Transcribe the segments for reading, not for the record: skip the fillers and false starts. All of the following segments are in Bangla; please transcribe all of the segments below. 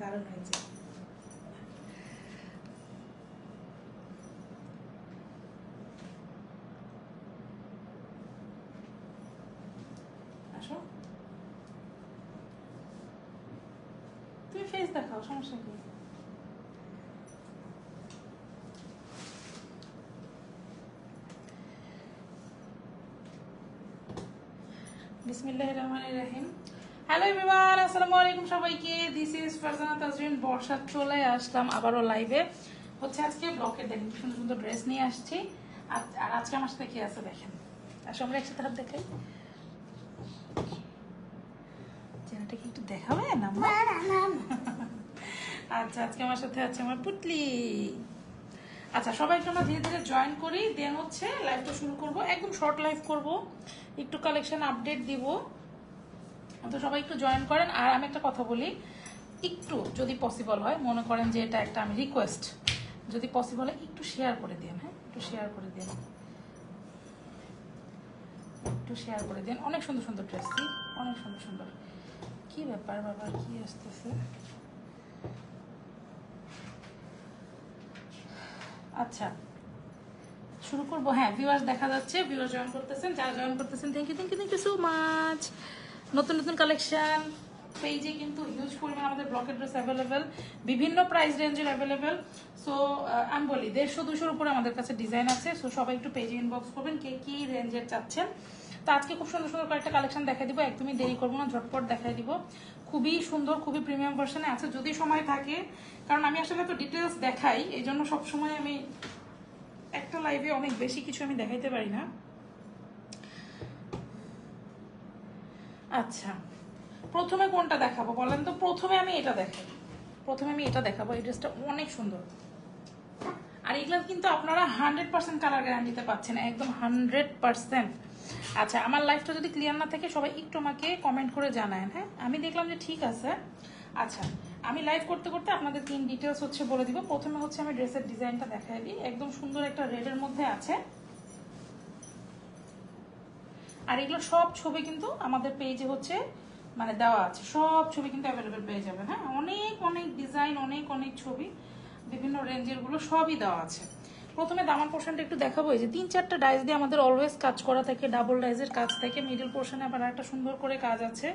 দারুণ হয়েছে। আসো, তুমি ফেস দেখাও, সমস্যা কি? বিসমিল্লাহির রহমানির রহিম। হ্যালো এভরিওয়ান, আসসালামু আলাইকুম সবাইকে। দিস ইজ ফারজানা তাজরিন বর্ষা। চলে আসলাম আবারও লাইভে। হচ্ছে আজকে ব্লকের দেখেন কি সুন্দর সুন্দর ড্রেস নিয়ে আসছি। আর আজকে আমার সাথে কি আছে দেখেন। আসলে আমরা একসাথে হাত দেখাই। চেহারাটা কি একটু দেখাবেন আম্মা? আচ্ছা, আজকে আমার সাথে আছে আমার পুতলি। আচ্ছা, সবাইকে আমরা ধীরে ধীরে জয়েন করি, দেন হচ্ছে লাইভটা শুরু করব। একদম শর্ট লাইভ করব, একটু কালেকশন আপডেট দিব। তো সবাই একটু জয়েন করেন। আর আমি একটা কথা বলি, একটু যদি পসিবল হয়, মনে করেন যে এটা একটা আমি রিকোয়েস্ট, যদি পসিবল হয় একটু শেয়ার করে দিন। হ্যাঁ, একটু শেয়ার করে দিন, একটু শেয়ার করে দিন। অনেক সুন্দর সুন্দর ড্রেস, অনেক সুন্দর সুন্দর। কি ব্যাপার বাবা, কি আসতেছে? আচ্ছা, শুরু করবো। হ্যাঁ, ভিউয়ার্স দেখা যাচ্ছে, ভিউয়ার্স জয়েন করতেছেন। যারা জয়েন করতেছেন thank you, thank you, thank you so much. নতুন নতুন কালেকশন পেজে কিন্তু হিউজ পরিমাণ আমাদের ব্লকের ড্রেস অ্যাভেলেবেল, বিভিন্ন প্রাইস রেঞ্জের অ্যাভেলেবেল। সো আমি বলি 150-200-র উপরে আমাদের কাছে ডিজাইন আছে। সো সবাই একটু পেজে ইনবক্স করবেন কে কি রেঞ্জের চাচ্ছেন। তো আজকে খুব সুন্দর সুন্দর কয়েকটা কালেকশন দেখাই দিব, একদমই দেরি করবো না, ঝটপট দেখাই দিব। খুবই সুন্দর, খুবই প্রিমিয়াম ভার্সনে আছে যদি সময় থাকে, কারণ আমি আসলে তো ডিটেলস দেখাই, এই জন্য সবসময় আমি একটা লাইভে অনেক বেশি কিছু আমি দেখাইতে পারি না। আচ্ছা, প্রথমে কোনটা দেখাবো বলেন তো? প্রথমে আমি এটা দেখাবো। এই ড্রেসটা অনেক সুন্দর। আর এগুলো কিন্তু আপনারা 100% কালার গ্যারান্টিতে পাচ্ছেন, একদম 100%। আচ্ছা, আমার লাইফটা যদি ক্লিয়ার না থাকে সবাই একটু আমাকে কমেন্ট করে জানায়েন। হ্যাঁ, আমি দেখলাম যে ঠিক আছে। আচ্ছা, আমি লাইভ করতে করতে আপনাদের তিন ডিটেলস হচ্ছে বলে দিব। প্রথমে হচ্ছে আমি ড্রেসের ডিজাইনটা দেখাই দিই। একদম সুন্দর একটা রেডের মধ্যে আছে। আর এগুলো সব ছবি কিন্তু আমাদের পেজে হচ্ছে মানে দেওয়া আছে, সব ছবি কিন্তু অ্যাভেলেবেল পেয়ে যাবেন। হ্যাঁ, অনেক অনেক ডিজাইন, অনেক অনেক ছবি, বিভিন্ন রেঞ্জের গুলো সবই দেওয়া আছে। প্রথমে দামান পোর্শনটা একটু দেখাবো। এই যে 3-4টা ডাইস দিয়ে আমাদের অলওয়েজ কাজ করা থাকে, ডাবল ডাইসের কাজ থাকে। মিডল পোর্শনে আবার একটা সুন্দর করে কাজ আছে।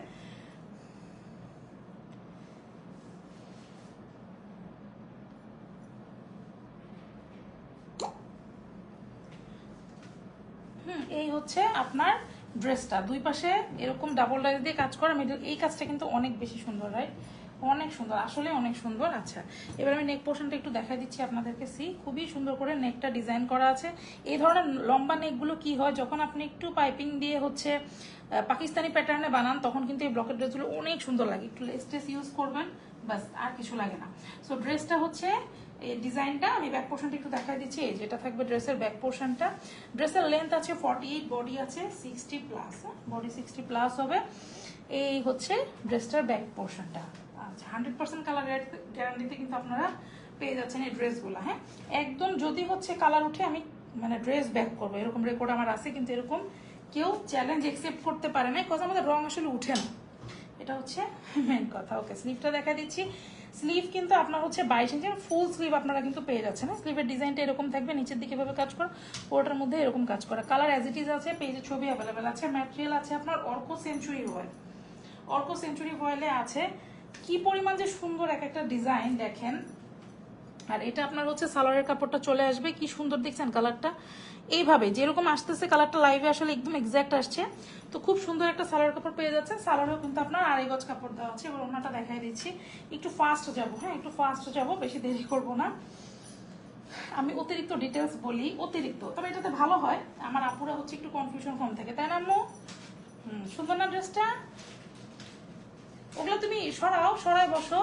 এই হচ্ছে আপনার ড্রেসটা, দুই পাশে এরকম ডাবল ডাইস দিয়ে কাজ করা। মিডল এই কাজটা কিন্তু অনেক বেশি সুন্দর, রাইট? অনেক সুন্দর, আসলে অনেক সুন্দর। আচ্ছা, এবার আমি নেক পোর্শনটা একটু দেখা দিচ্ছি আপনাদেরকে। খুবই সুন্দর করে নেকটা ডিজাইন করা আছে। এই ধরনের লম্বা নেকগুলো কি হয়, যখন আপনি একটু পাইপিং দিয়ে হচ্ছে পাকিস্তানি প্যাটার্নে বানান, তখন কিন্তু এই ব্লকের ড্রেসগুলো অনেক সুন্দর লাগে। একটু লেস ইউজ করবেন, বাস, আর কিছু লাগে না। সো ড্রেসটা হচ্ছে এই ডিজাইনটা। আমি ব্যাক পোর্শনটা একটু দেখা দিচ্ছি। এই যেটা থাকবে ড্রেসের ব্যাক পোর্শনটা। ড্রেসের লেন্থ আছে 48, বডি আছে 60+। বডি 60+ হবে। এই হচ্ছে ড্রেসটার ব্যাক পোর্শনটা। আচ্ছা, 100% কালার গ্যারান্টিতে কিন্তু আপনারা পেয়ে যাচ্ছেন এই ড্রেসগুলো। হ্যাঁ, একদম যদি হচ্ছে কালার উঠে আমি মানে ড্রেস ব্যাক করবো, এরকম রেকর্ড আমার আছে। কিন্তু এরকম কেউ চ্যালেঞ্জ একসেপ্ট করতে পারে না, বিকজ আমাদের রং আসলে উঠে না, এটা হচ্ছে মেন কথা। ওকে, স্লিভটা দেখা দিচ্ছি। স্লিভ কিন্তু আপনার হচ্ছে 22 ইঞ্চের ফুল স্লিভ আপনারা কিন্তু পেয়ে যাচ্ছেন। স্লিভের ডিজাইনটা এরকম থাকবে, নিচের দিকে এভাবে কাজ করা, পুরোটার মধ্যে এরকম কাজ করা। কালার অ্যাজ ইট ইজ আছে, পেজে ছবি অ্যাভেলেবেল আছে। ম্যাটেরিয়াল আছে আপনার অর্কো সেঞ্চুরি ভয়েল। অর্কো সেঞ্চুরি ভয়েলে আছে। কি পরিমাণ যে সুন্দর এক একটা ডিজাইন দেখেন। আর এটা আপনার হচ্ছে সালোয়ারের কাপড়টা চলে আসবে, কি সুন্দর দেখছেন কালারটা। এইভাবে যেরকম আসতেছে কালারটা লাইভে আসলে একদম এক্সাক্ট আসছে। তো খুব সুন্দর একটা সালোয়ার কাপড় পেয়ে যাচ্ছে। সালোয়ারেও কিন্তু আপনার 2.5 গজ কাপড় দেওয়া আছে। এবার ওনাটা দেখাই দিচ্ছি। একটু ফাস্ট যাবো, হ্যাঁ, একটু ফাস্ট যাবো, বেশি দেরি করব না। আমি অতিরিক্ত ডিটেলস বলি, অতিরিক্ত, তবে এটাতে ভালো হয়, আমার আপুরা হচ্ছে একটু কনফিউশন কম থাকে, তাই না আম্মু? সুন্দর না ড্রেসটা? ওগুলো তুমি সরায় বসো,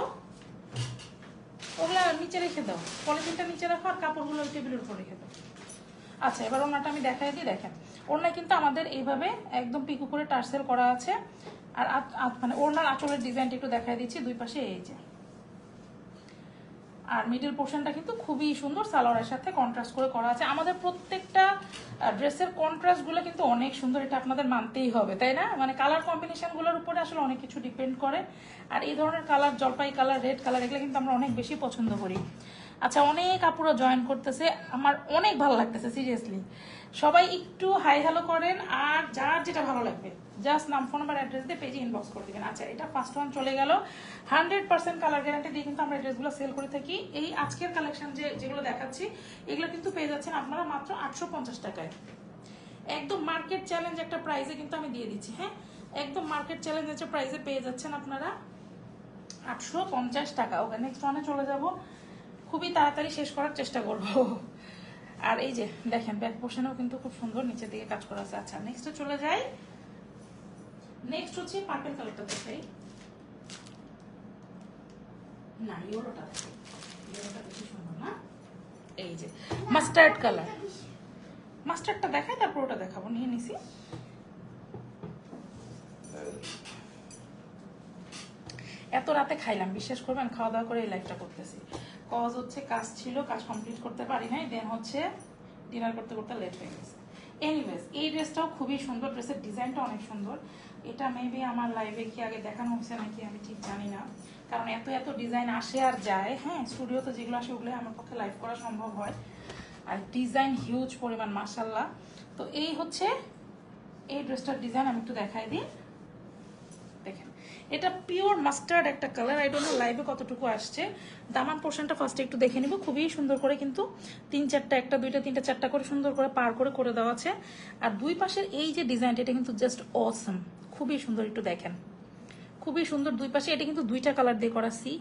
ওগুলা নিচে রেখে দাও, পলিথিনটা নিচে রাখো, আর কাপড়গুলো টেবিলের উপর রেখে দাও। আচ্ছা, এবার ওনাটা আমি দেখাই দিই। দেখেন, ওড়না কিন্তু আমাদের এইভাবে একদম পিকু করে টার্সেল করা আছে। আর মানে ওড়নার আঁচলের ডিজাইনটা একটু দেখাই দিচ্ছি। দুই পাশে এই যে আর মিডল পোর্শনটা কিন্তু খুবই সুন্দর সালোয়ারের সাথে কন্ট্রাস্ট করে করা আছে। আমাদের প্রত্যেকটা ড্রেসের কন্ট্রাস্টগুলো কিন্তু অনেক সুন্দর, এটা আপনাদের মানতেই হবে, তাই না? মানে কালার কম্বিনেশনগুলোর উপরে আসলে অনেক কিছু ডিপেন্ড করে। আর এই ধরনের কালার, জলপাই কালার, রেড কালার, এগুলো কিন্তু আমরা অনেক বেশি পছন্দ করি। আচ্ছা, অনেক আপুরা জয়েন করতেছে, আমার অনেক ভালো লাগতেছে সিরিয়াসলি। সবাই একটু হাই হ্যালো করেন, আর যার যেটা ভালো লাগবে জাস্ট নাম, ফোন নাম্বার, অ্যাড্রেস দিয়ে পেজে ইনবক্স করে দিবেন। আচ্ছা, এটা ফার্স্ট ওয়ান চলে গেল। 100% কালার গ্যারান্টি দিয়ে কিন্তু আমরা এই ড্রেসগুলো সেল করে থাকি। এই আজকের কালেকশন যেগুলো দেখাচ্ছি, এগুলো কিন্তু পেয়ে যাচ্ছেন আপনারা মাত্র 850 টাকায়। একদম মার্কেট চ্যালেঞ্জ একটা প্রাইসে কিন্তু আমি দিয়ে দিচ্ছি। হ্যাঁ, একদম মার্কেট চ্যালেঞ্জ একটা প্রাইসে পেয়ে যাচ্ছেন আপনারা 850 টাকা। ওকে, নেক্সট ওয়ানে চলে যাব, খুবই তাড়াতাড়ি শেষ করার চেষ্টা করব। আর এই যে দেখেন, ব্যাক পোর্শনেও কিন্তু খুব সুন্দর নিচের দিকে কাজ করা আছে। আচ্ছা, নেক্সটে চলে যাই। নেক্সট হচ্ছে পার্পল কালারটা দেখাই, না ইয়েলোটা দেখাই, ইয়েলোটা বেশি সুন্দর না? এই যে মাস্টার্ড কালার, মাস্টার্ডটা দেখাই, তারপর ওটা দেখাবো, নিয়ে নিছি। এত রাতে খাইলাম, বিশ্বাস করবেন, খাওয়া দাওয়া করে এই লাইফটা করতেছি। কজ হচ্ছে কাজ ছিল, কাজ কমপ্লিট করতে পারি নাই, দেন হচ্ছে ডিনার করতে করতে লেট হয়ে গেছে। এনিওয়েজ, এই ড্রেসটাও খুবই সুন্দর, ড্রেসের ডিজাইনটা অনেক সুন্দর। এটা মেবি আমার লাইভে কি আগে দেখানো হচ্ছে নাকি আমি ঠিক জানি না, কারণ এত এত ডিজাইন আসে আর যায়। হ্যাঁ, স্টুডিওতে যেগুলো আসে ওগুলো আমার পক্ষে লাইভ করা সম্ভব হয়, আর ডিজাইন হিউজ পরিমাণ, মাশাল্লাহ। তো এই হচ্ছে এই ড্রেসটার ডিজাইন, আমি একটু দেখাই দিই। দেখেন, এটা পিওর মাস্টার্ড একটা কালার, আই ডোন্ট নো লাইভে কতটুকু আসছে। দামান পোর্শনটা ফার্স্টে একটু দেখে নিব, খুবই সুন্দর করে কিন্তু 3-4টা, 1টা 2টা 3টা 4টা করে সুন্দর করে পার করে করে দেওয়া আছে। আর দুই পাশের এই যে ডিজাইনটা, এটা কিন্তু জাস্ট অসম, খুবই সুন্দর, একটু দেখেন, খুবই সুন্দর। দুই পাশে এটা কিন্তু 2টা কালার দিয়ে করা, সি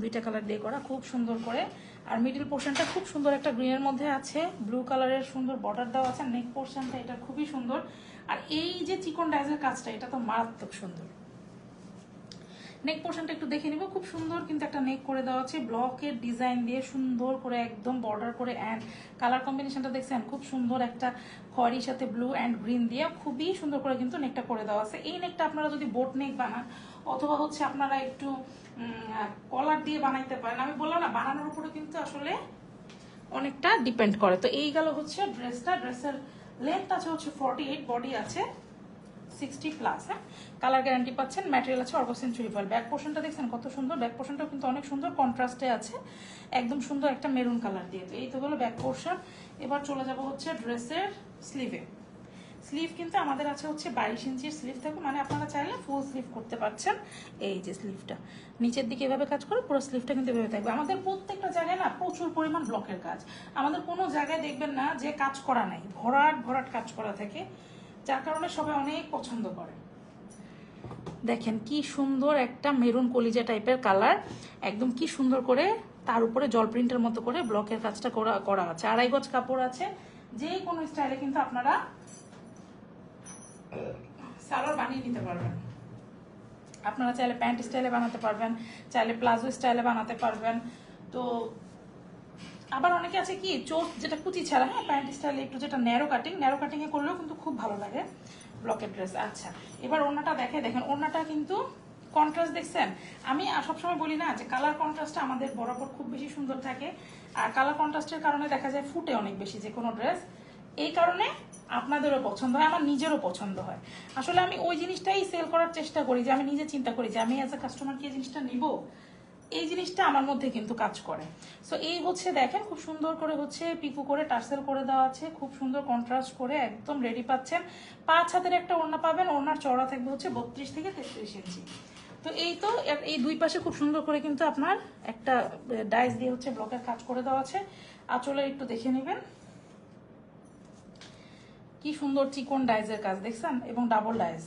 2টা কালার দিয়ে করা, খুব সুন্দর করে। আর মিডল পোর্শনটা খুব সুন্দর একটা গ্রিনের মধ্যে আছে, ব্লু কালারের সুন্দর বর্ডার দেওয়া আছে। নেক পোর্শনটা এটা খুবই সুন্দর। আর এই যে চিকন ডাইজের কাজটা, এটা তো মারাত্মক সুন্দর। নেক পোর্শনটা একটু দেখে নিব, খুব সুন্দর কিন্তু একটা নেক করে দেওয়া আছে, ব্লকের ডিজাইন দিয়ে সুন্দর করে একদম বর্ডার করে। অ্যান্ড কালার কম্বিনেশনটা দেখছেন, খুব সুন্দর একটা খয়েরির সাথে ব্লু অ্যান্ড গ্রিন দিয়ে খুবই সুন্দর করে কিন্তু নেকটা করে দেওয়া আছে। এই নেকটা আপনারা যদি বোট নেক বানান, অথবা হচ্ছে আপনারা একটু কলার দিয়ে বানাইতে পারেন। আমি বললাম না, বানানোর উপরে কিন্তু আসলে অনেকটা ডিপেন্ড করে। তো এই গেল হচ্ছে ড্রেসটা। ড্রেসের লেন্থ আছে হচ্ছে 48, বডি আছে 60+। হ্যাঁ, কালার গ্যারান্টি পাচ্ছেন, ম্যাটেরিয়াল আছে অর্গো সেঞ্চুরি ফয়েল। ব্যাক পোর্শনটা দেখছেন কত সুন্দর, ব্যাক পোর্শনটাও কিন্তু অনেক সুন্দর, কন্ট্রাস্টে আছে, একদম সুন্দর একটা মেরুন কালার দিয়ে। তো এই তো হলো ব্যাক পোর্শন। এবার চলে যাব হচ্ছে ড্রেসের স্লিভে। স্লিভ কিন্তু আমাদের আছে হচ্ছে 22 ইঞ্চির স্লিভ থাকবে, মানে আপনারা চাইলে ফুল স্লিভ করতে পারছেন। এই যে স্লিভটা নিচের দিকে এভাবে কাজ করে, পুরো স্লিভটা কিন্তু এভাবে থাকবে। আমাদের প্রত্যেকটা জায়গায় না প্রচুর পরিমাণ ব্লকের কাজ, আমাদের কোনো জায়গায় দেখবেন না যে কাজ করা নাই, ভরাট ভরাট কাজ করা থাকে, যার কারণে সবাই অনেক পছন্দ করে। দেখেন কি সুন্দর একটা মেরুন কলিজা টাইপের কালার, একদম কি সুন্দর করে তার উপরে জল প্রিন্টের মতো করে ব্লকের কাজটা করা আছে। 2.5 গজ কাপড় আছে, যে কোনো স্টাইলে কিন্তু আপনারা সালোয়ার বানিয়ে নিতে পারবেন। আপনারা চাইলে প্যান্ট স্টাইলে বানাতে পারবেন, চাইলে প্লাজো স্টাইলে বানাতে পারবেন। তো আবার অনেকে আছে কি চোখ যেটা কুচি ছাড়া, হ্যাঁ, প্যান্ট স্টাইলে একটু যেটা ন্যারো কাটিংয়ে করলেও কিন্তু খুব ভালো লাগে ব্লকের ড্রেস। আচ্ছা, এবার ওড়নাটা দেখেন, ওড়নাটা কিন্তু কন্ট্রাস্ট দেখছেন। আমি সবসময় বলি না যে কালার কন্ট্রাস্টটা আমাদের বরাবর খুব বেশি সুন্দর থাকে, আর কালার কন্ট্রাস্টের কারণে দেখা যায় ফুটে অনেক বেশি যে কোনো ড্রেস। এই কারণে আপনাদেরও পছন্দ হয়, আমার নিজেরও পছন্দ হয়। আসলে আমি ওই জিনিসটাই সেল করার চেষ্টা করি, যে আমি নিজে চিন্তা করি যে আমি অ্যাজ এ কাস্টমার কি এই জিনিসটা নিব, এই জিনিসটা আমার মধ্যে কিন্তু কাজ করে। সো এই হচ্ছে দেখেন, খুব সুন্দর করে হচ্ছে পিকু করে টার্সেল করে দেওয়া আছে, খুব সুন্দর কন্ট্রাস্ট করে একদম রেডি পাচ্ছেন। 5 হাতের একটা ওড়না পাবেন, ওড়নার চওড়া থাকবে হচ্ছে 32 থেকে 33 ইঞ্চি। তো এই তো এই দুই পাশে খুব সুন্দর করে কিন্তু আপনার একটা ডাইস দিয়ে হচ্ছে ব্লকের কাজ করে দেওয়া আছে। আঁচলে একটু দেখে নেবেন, কি সুন্দর চিকন ডাইজের কাজ দেখছেন, এবং ডাবল ডাইজ,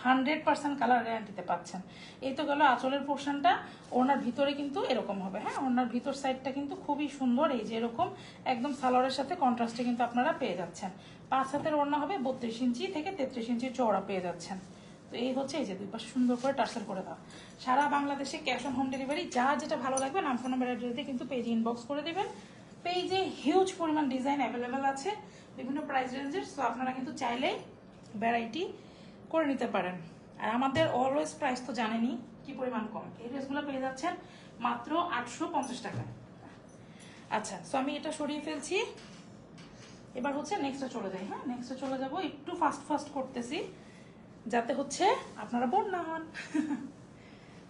100% কালার গ্যারান্টিতে পাচ্ছেন। এই তো গেল আঁচলের পোর্শনটা। ওনার ভিতরে কিন্তু এরকম হবে, হ্যাঁ, ওনার ভিতর সাইডটা কিন্তু খুবই সুন্দর, এই যে এরকম একদম সালোয়ারের সাথে কন্ট্রাস্টে কিন্তু আপনারা পেয়ে যাচ্ছেন। 5 হাতের ওড়না হবে, 32 ইঞ্চি থেকে 33 ইঞ্চি চওড়া পেয়ে যাচ্ছেন। তো এই হচ্ছে এই যে দুই পাশে সুন্দর করে টার্সেল করে দাও। সারা বাংলাদেশে ক্যাশ অন হোম ডেলিভারি, যা যেটা ভালো লাগবে নাম ফোন নাম্বার অ্যাড্রেস দিয়ে কিন্তু পেজে ইনবক্স করে দিবেন। পেজে হিউজ পরিমাণ ডিজাইন অ্যাভেলেবেল আছে বিভিন্ন প্রাইস রেঞ্জের, সো আপনারা কিন্তু চাইলেই ভ্যারাইটি করে নিতে পারেন। আর আমাদের অলওয়েজ প্রাইস তো জানেনই কি পরিমাণ কম। এই ড্রেসগুলো পেয়ে যাচ্ছেন মাত্র 850 টাকা। আচ্ছা, সো আমি এটা সরিয়ে ফেলছি। এবার হচ্ছে নেক্সটে চলে যাই। হ্যাঁ, নেক্সটে চলে যাব, একটু ফাস্ট ফাস্ট করতেছি যাতে হচ্ছে আপনারা বোর না হন।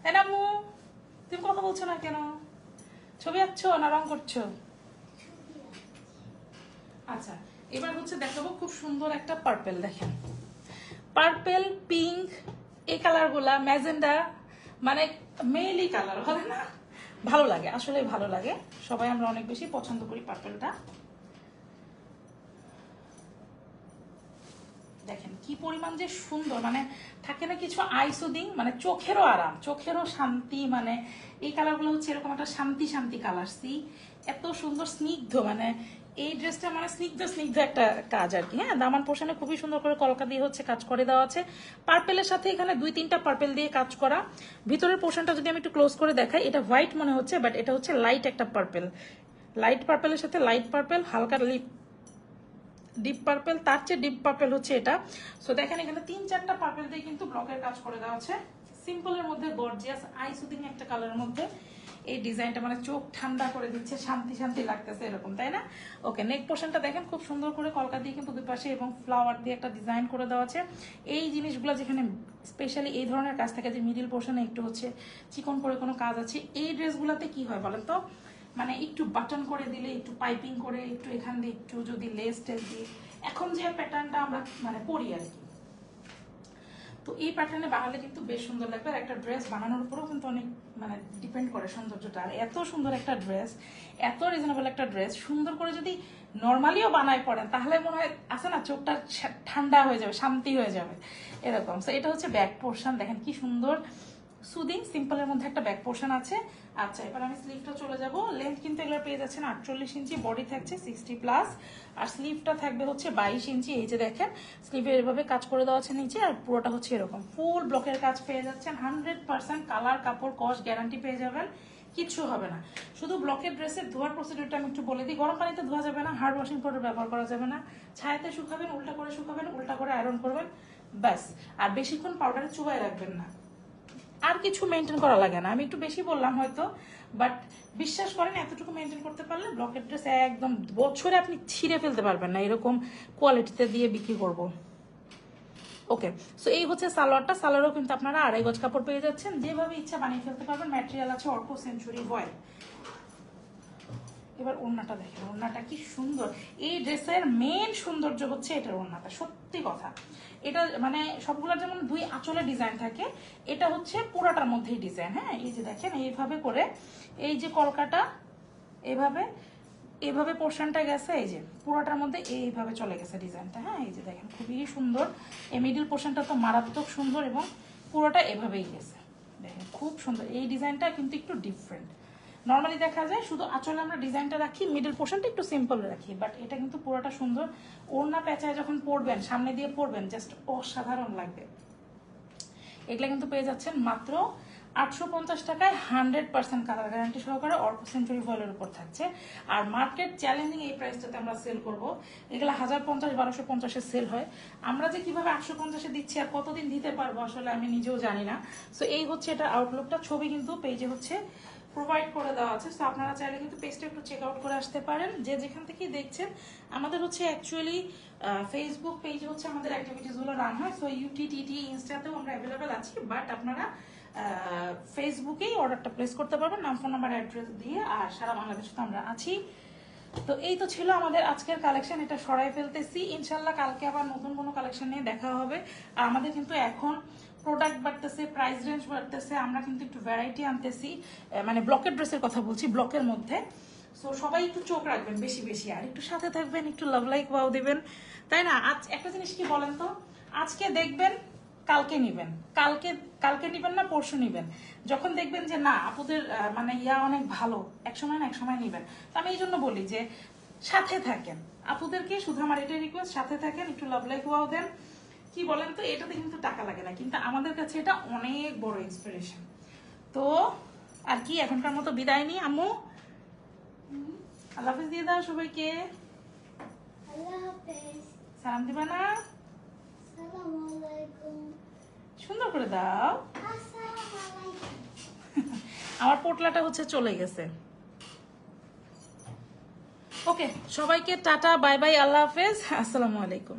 তাই না আম্মু? তুমি কথা বলছো না কেন? ছবি আঁকছো না রং করছো? আচ্ছা, এবার হচ্ছে দেখাবো খুব সুন্দর একটা পার্পেল। দেখেন, পার্পেল, পিঙ্ক, এই কালারগুলা, ম্যাজেন্ডা, মানে মেইলি কালার, ভালো না? ভালো লাগে, আসলে ভালো লাগে। সবাই আমরা অনেক বেশি পছন্দ করি পার্পেলটা। দেখেন কি পরিমাণ যে সুন্দর, মানে থাকে না কিছু আইসুদিং, মানে চোখেরও আরাম, চোখেরও শান্তি। মানে এই কালারগুলো হচ্ছে এরকম একটা শান্তি শান্তি কালার। সি এত সুন্দর স্নিগ্ধ, মানে এই ড্রেসটা মানে স্নিগ্ধ স্নিগ্ধ একটা কাজ আর কি। হ্যাঁ, দামান পোর্শনে খুবই সুন্দর করে কলকা দিয়ে হচ্ছে কাজ করে দেওয়া আছে। পার্পেলের সাথে এখানে 2-3টা পার্পেল দিয়ে কাজ করা। ভিতরের পোর্শনটা যদি আমি একটু ক্লোজ করে দেখাই, এটা হোয়াইট মনে হচ্ছে, বাট এটা হচ্ছে লাইট একটা পার্পেল। লাইট পার্পেলের সাথে লাইট পার্পেল, হালকা ডিপ পার্পেল, তার চেয়ে ডিপ পার্পেল হচ্ছে এটা। সো দেখেন এখানে 3-4টা পার্পেল দিয়ে কিন্তু ব্লকের কাজ করে দেওয়া আছে। সিম্পলের মধ্যে গর্জিয়াস আই সুদিং একটা কালারের মধ্যে এই ডিজাইনটা, মানে চোখ ঠান্ডা করে দিচ্ছে, শান্তি শান্তি লাগতেছে এরকম, তাই না? ওকে, নেক পোর্শনটা দেখেন খুব সুন্দর করে কলকা দিয়ে কিন্তু দুই পাশে এবং ফ্লাওয়ার দিয়ে একটা ডিজাইন করে দেওয়া আছে। এই জিনিসগুলো যেখানে স্পেশালি এই ধরনের কাজ থাকে, যে মিডিল পোর্শনে একটু হচ্ছে চিকন করে কোনো কাজ আছে, এই ড্রেসগুলোতে কি হয় বলেন তো, মানে একটু বাটন করে দিলে, একটু পাইপিং করে, একটু এখান দিয়ে একটু যদি লেস টেস দিয়ে, এখন যে প্যাটার্নটা আমরা মানে পরি আর কি, তো এই প্যাটার্নে বানালে কিন্তু বেশ সুন্দর লাগবে। আর একটা ড্রেস বানানোর উপরেও কিন্তু অনেক মানে ডিপেন্ড করে সৌন্দর্যটা। আর এত সুন্দর একটা ড্রেস, এত রিজনেবল একটা ড্রেস সুন্দর করে যদি নর্মালিও বানায় পড়েন, তাহলে মনে হয় আছে না, চোখটা ঠান্ডা হয়ে যাবে, শান্তি হয়ে যাবে এরকম। সো এটা হচ্ছে ব্যাক পোর্শন, দেখেন কি সুন্দর সুদিং সিম্পলের মধ্যে একটা ব্যাক পোর্শন আছে। আচ্ছা, এবার আমি স্লিভটা চলে যাব। লেন্থ কিন্তু এগুলো পেয়ে যাচ্ছেন 48 ইঞ্চি, বডি থাকছে 60+, আর স্লিভটা থাকবে হচ্ছে 22 ইঞ্চি। এই যে দেখেন স্লিভে এভাবে কাজ করে দেওয়া আছে নিচে, আর পুরোটা হচ্ছে এরকম ফুল ব্লকের কাজ পেয়ে যাচ্ছেন। 100% কালার, কাপড়, কস্ট গ্যারান্টি পেয়ে যাবেন, কিচ্ছু হবে না। শুধু ব্লকের ড্রেসের ধোয়ার প্রসিডিউরটা আমি একটু বলে দিই। গরম পানিতে ধোয়া যাবে না, হার্ড ওয়াশিং পাউডার ব্যবহার করা যাবে না, ছায়াতে শুকাবেন, উল্টা করে শুকাবেন, উল্টা করে আয়রন করবেন, ব্যাস। আর বেশিক্ষণ পাউডারে চুবাই রাখবেন না, আর কিছু মেনটেন করা লাগে না। আমি একটু বেশি বললাম হয়তো, বাট বিশ্বাস করেন এতটুকু মেনটেন করতে পারলে ব্লকের ড্রেস একদম বছরে আপনি ছিঁড়ে ফেলতে পারবেন না, এরকম কোয়ালিটিতে দিয়ে বিক্রি করব। ওকে, সো এই হচ্ছে সালোয়ারটা। সালোয়ারও কিন্তু আপনারা 2.5 গজ কাপড় পেয়ে যাচ্ছেন, যেভাবে ইচ্ছা বানিয়ে ফেলতে পারবেন। ম্যাটেরিয়াল আছে অর্ক সেঞ্চুরি ভয়েল। এবার ওড়নাটা দেখেন, ওড়নাটা কি সুন্দর। এই ড্রেসের মেন সৌন্দর্য হচ্ছে এটার ওড়নাটা, সত্যি কথা। এটা মানে সবগুলোর যেমন 2 আঁচলে ডিজাইন থাকে, এটা হচ্ছে পুরাটার মধ্যেই ডিজাইন। হ্যাঁ, এই যে দেখেন এইভাবে করে, এই যে কলকাটা এইভাবে এইভাবে পোর্শনটা গেছে, এই যে পুরোটার মধ্যে এইভাবে চলে গেছে ডিজাইনটা। হ্যাঁ, এই যে দেখেন খুবই সুন্দর। এই মিডিল পোর্শনটা তো মারাত্মক সুন্দর, এবং পুরোটা এভাবেই গেছে, দেখেন খুব সুন্দর। এই ডিজাইনটা কিন্তু একটু ডিফারেন্ট। নর্মালি দেখা যায় শুধু আঁচলে আমরা ডিজাইনটা রাখি, মিডল পোর্শনটা একটু সিম্পল রাখি, বাট এটা কিন্তু পুরোটা সুন্দর। ওড়না পেঁচায় যখন পরবেন, সামনে দিয়ে পরবেন, জাস্ট অসাধারণ লাগবে। এগুলা কিন্তু পেয়ে যাচ্ছেন মাত্র 850 টাকায়, 100% কালার গ্যারান্টি সহকারে, অর্ক সেঞ্চুরি ফয়েলের উপর থাকছে। আর মার্কেট চ্যালেঞ্জিং এই প্রাইসটাতে আমরা সেল করব। এগুলো 1050, 1250-এ সেল হয়। আমরা যে কিভাবে 850-এ দিচ্ছি আর কতদিন দিতে পারবো আসলে আমি নিজেও জানি না। সো এই হচ্ছে এটা আউটলুকটা। ছবি কিন্তু পেজে হচ্ছে প্রোভাইড করে দেওয়া আছে। সো আপনারা চাইলে কিন্তু পেজটা একটু চেক আউট করে আসতে পারেন, যে যেখান থেকেই দেখছেন। আমাদের হচ্ছে অ্যাকচুয়ালি ফেসবুক পেজে হচ্ছে আমাদের অ্যাক্টিভিটিসগুলো রান হয়। সো ইউটিটিটি ইনস্টাতেও আমরা অ্যাভেলেবেল আছি, বাট আপনারা ফেসবুকেই অর্ডারটা প্লেস করতে পারবেন, নাম, ফোন নাম্বার, অ্যাড্রেস দিয়ে। আর সারা বাংলাদেশে তো আমরা আছি। তো এই তো ছিল আমাদের আজকের কালেকশন, এটা সরাই ফেলতেছি। ইনশাল্লাহ কালকে আবার নতুন কোনো কালেকশন নিয়ে দেখা হবে। আর আমাদের কিন্তু এখন প্রোডাক্ট বাড়তেছে, প্রাইস রেঞ্জ বাড়তেছে, আমরা কিন্তু একটু ভ্যারাইটি আনতেছি, মানে ব্লকের ড্রেসের কথা বলছি, ব্লকের মধ্যে। সো সবাই একটু চোখ রাখবেন বেশি বেশি, আর একটু সাথে থাকবেন, একটু লাভ লাইক ওয়াও দিবেন, তাই না? আজ একটা জিনিস কি বলেন তো, আজকে দেখবেন, কালকে নিবেন, কালকে কালকে নিবেন না, পরশু নিবেন। যখন দেখবেন যে না আপুদের মানে অনেক ভালো, এক সময় না এক সময় নিবেন। তো আমি এই জন্য বলি যে সাথে থাকেন, আপুদেরকে শুধু আমার এটাই রিকোয়েস্ট, সাথে থাকেন, একটু লাভ লাইক ওয়াও দেন। কি বলেন তো, এটাতে কিন্তু টাকা লাগে না, কিন্তু আমাদের কাছে এটা অনেক বড় ইন্সপিরেশন। তো আর কি, এখনকার মতো বিদায় নিই আম্মু। আল্লাহ হাফেজ দিয়ে দাও সবাইকে। আল্লাহ হাফেজ। সালাম দিবা না? আসসালামু আলাইকুম। সুন্দর করে দাও। আসসালামু আলাইকুম। আমার পোটলাটা হচ্ছে চলে গেছে। ওকে, সবাইকে টাটা, বাই বাই, আল্লাহ হাফেজ, আসসালামু আলাইকুম।